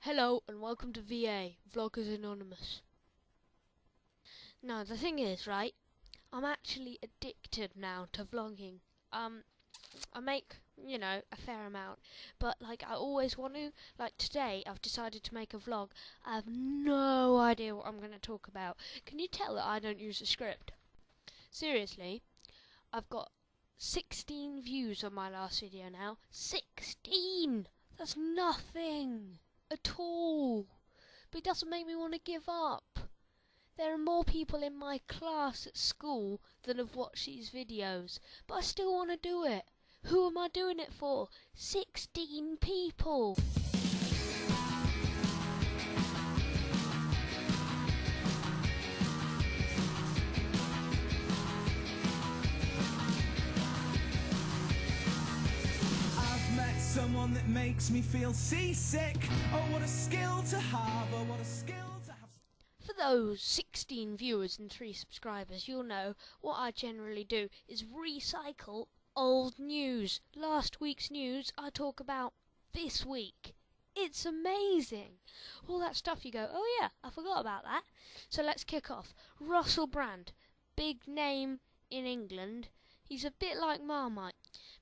Hello and welcome to VA, Vloggers Anonymous. Now the thing is, right, I'm actually addicted now to vlogging. I make, a fair amount, but like I always want to, like today I've decided to make a vlog. I have no idea what I'm going to talk about. Can you tell that I don't use a script? Seriously, I've got 16 views on my last video now. 16! That's nothing at all. But it doesn't make me want to give up. There are more people in my class at school than have watched these videos, but I still want to do it. Who am I doing it for? 16 people! I've met someone that makes me feel seasick. Oh, what a skill to have, oh, what a skill to have. For those 16 viewers and 3 subscribers, you'll know what I generally do is recycle old news. Last week's news I talk about this week. It's amazing. All that stuff you go, oh yeah, I forgot about that. So let's kick off. Russell Brand, big name in England. He's a bit like Marmite.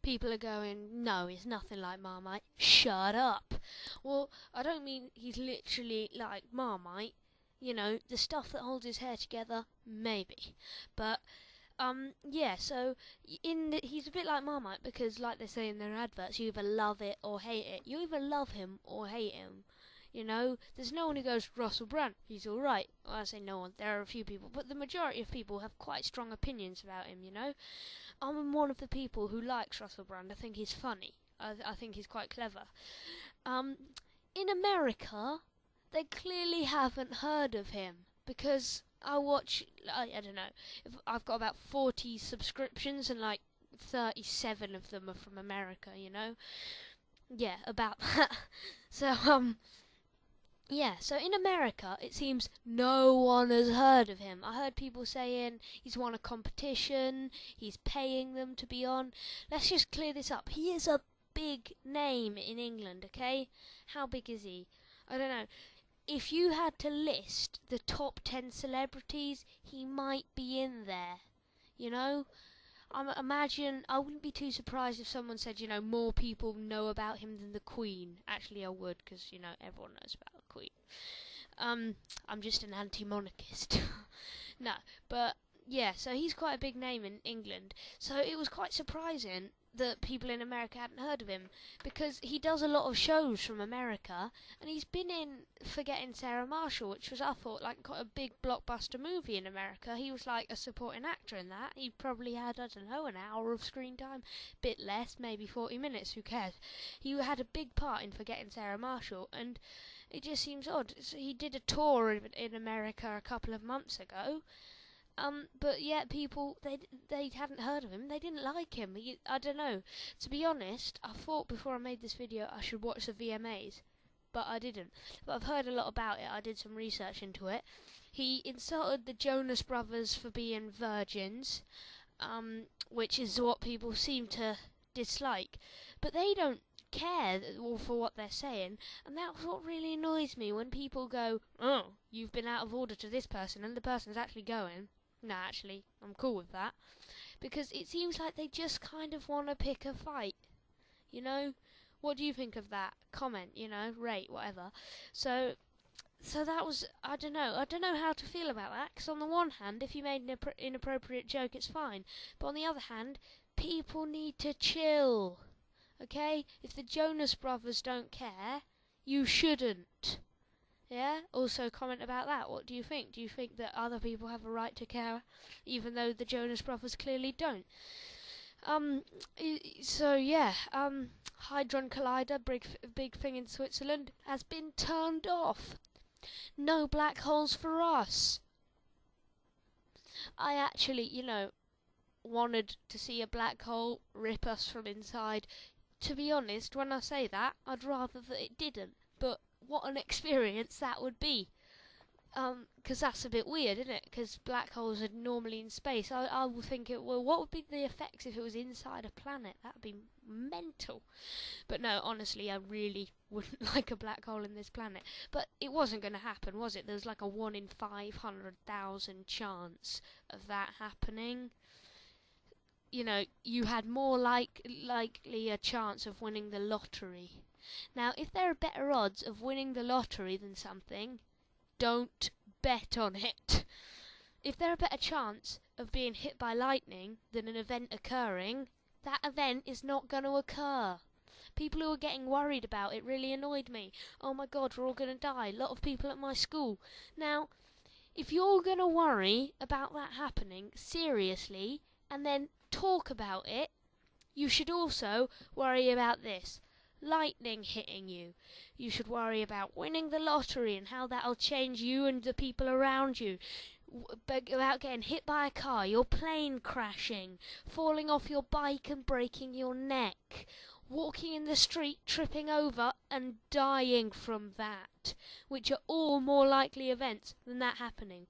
People are going, no, he's nothing like Marmite. Shut up. Well, I don't mean he's literally like Marmite. You know, the stuff that holds his hair together, maybe. But, yeah, so he's a bit like Marmite because, like they say in their adverts, you either love it or hate it. You either love him or hate him. You know, there's no one who goes, Russell Brand, he's alright. Well, I say no one, there are a few people, but the majority of people have quite strong opinions about him, you know. I'm one of the people who likes Russell Brand. I think he's funny. I think he's quite clever. In America, they clearly haven't heard of him because I don't know, if I've got about 40 subscriptions and like 37 of them are from America, you know? Yeah, about that. So, yeah, so in America, it seems no one has heard of him. I heard people saying he's won a competition, he's paying them to be on. Let's just clear this up. He is a big name in England, okay? How big is he? I don't know. If you had to list the top 10 celebrities, he might be in there. You know? Imagine, I wouldn't be too surprised if someone said, more people know about him than the Queen. Actually, I would, because, everyone knows about the Queen. I'm just an anti-monarchist. No, but, yeah, so he's quite a big name in England. So it was quite surprising that people in America hadn't heard of him, because he does a lot of shows from America, and he's been in Forgetting Sarah Marshall, which was, I thought, like quite a big blockbuster movie in America. He was like a supporting actor in that. He probably had, I don't know, an hour of screen time, bit less, maybe 40 minutes, who cares. He had a big part in Forgetting Sarah Marshall, and it just seems odd. So he did a tour in America a couple of months ago, but yet people, they hadn't heard of him. They didn't like him. I don't know. To be honest, I thought before I made this video I should watch the VMAs, but I didn't. But I've heard a lot about it. I did some research into it. He insulted the Jonas Brothers for being virgins, which is what people seem to dislike. But they don't care for what they're saying, and that's what really annoys me when people go, oh, you've been out of order to this person, and the person's actually going, no, actually, I'm cool with that. Because it seems like they just kind of want to pick a fight. You know? What do you think of that? Comment, rate, whatever. So that was, I don't know. I don't know how to feel about that. Because on the one hand, if you made an inappropriate joke, it's fine. But on the other hand, people need to chill. Okay? If the Jonas Brothers don't care, you shouldn't. Yeah? Also comment about that. What do you think? Do you think that other people have a right to care, even though the Jonas Brothers clearly don't? So yeah, Hadron Collider, big thing in Switzerland, has been turned off. No black holes for us. I actually, wanted to see a black hole rip us from inside. To be honest, when I say that, I'd rather that it didn't. But what an experience that would be. 'cause that's a bit weird, isn't it? Because black holes are normally in space. I would think well, what would be the effects if it was inside a planet? That'd be mental. But no, honestly, I really wouldn't like a black hole in this planet. But it wasn't going to happen, was it? There was like a 1 in 500,000 chance of that happening. You know, you had more likely a chance of winning the lottery. Now, if there are better odds of winning the lottery than something, don't bet on it. If there are better chance of being hit by lightning than an event occurring, that event is not going to occur. People who are getting worried about it really annoyed me. Oh my god, we're all going to die. A lot of people at my school. Now, if you're going to worry about that happening seriously and then talk about it, you should also worry about this. Lightning hitting you. You should worry about winning the lottery and how that'll change you and the people around you. About getting hit by a car, your plane crashing, falling off your bike and breaking your neck, walking in the street, tripping over and dying from that, which are all more likely events than that happening.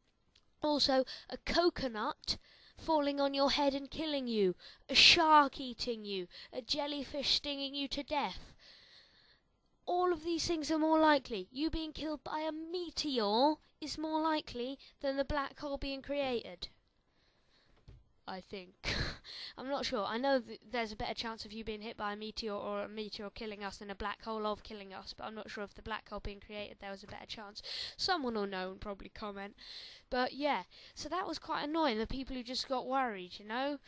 Also, a coconut falling on your head and killing you, a shark eating you, a jellyfish stinging you to death. All of these things are more likely. You being killed by a meteor is more likely than the black hole being created. I think. I'm not sure. I know there's a better chance of you being hit by a meteor or a meteor killing us than a black hole of killing us, but I'm not sure if the black hole being created there was a better chance. Someone will know and probably comment. But yeah, so that was quite annoying, the people who just got worried, you know?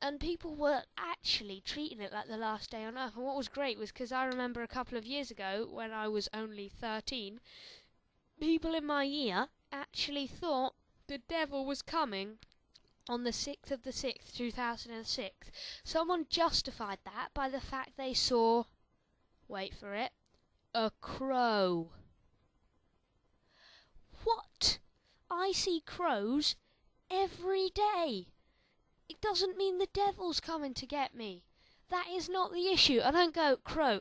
And people were actually treating it like the last day on Earth. And what was great was because I remember a couple of years ago, when I was only 13, people in my year actually thought the devil was coming on the 6th of the 6th, 2006. Someone justified that by the fact they saw, wait for it, a crow. What? I see crows every day. It doesn't mean the devil's coming to get me. That is not the issue. I don't go, crow,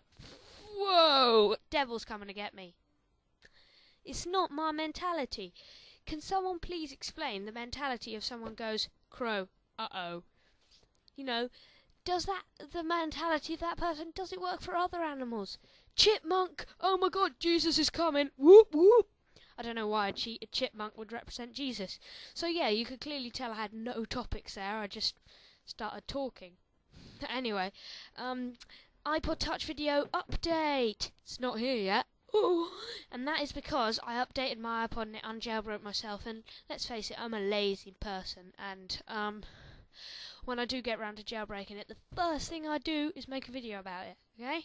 whoa, devil's coming to get me. It's not my mentality. Can someone please explain the mentality of someone goes, crow, uh-oh. You know, does that, the mentality of that person, does it work for other animals? Chipmunk, oh my god, Jesus is coming, whoop whoop. I don't know why a chipmunk would represent Jesus. So yeah, you could clearly tell I had no topics there, I just started talking. Anyway, iPod Touch video update. It's not here yet. Oh, and that is because I updated my iPod and it unjailbroke myself, and let's face it, I'm a lazy person, and when I do get round to jailbreaking it, the first thing I do is make a video about it, okay?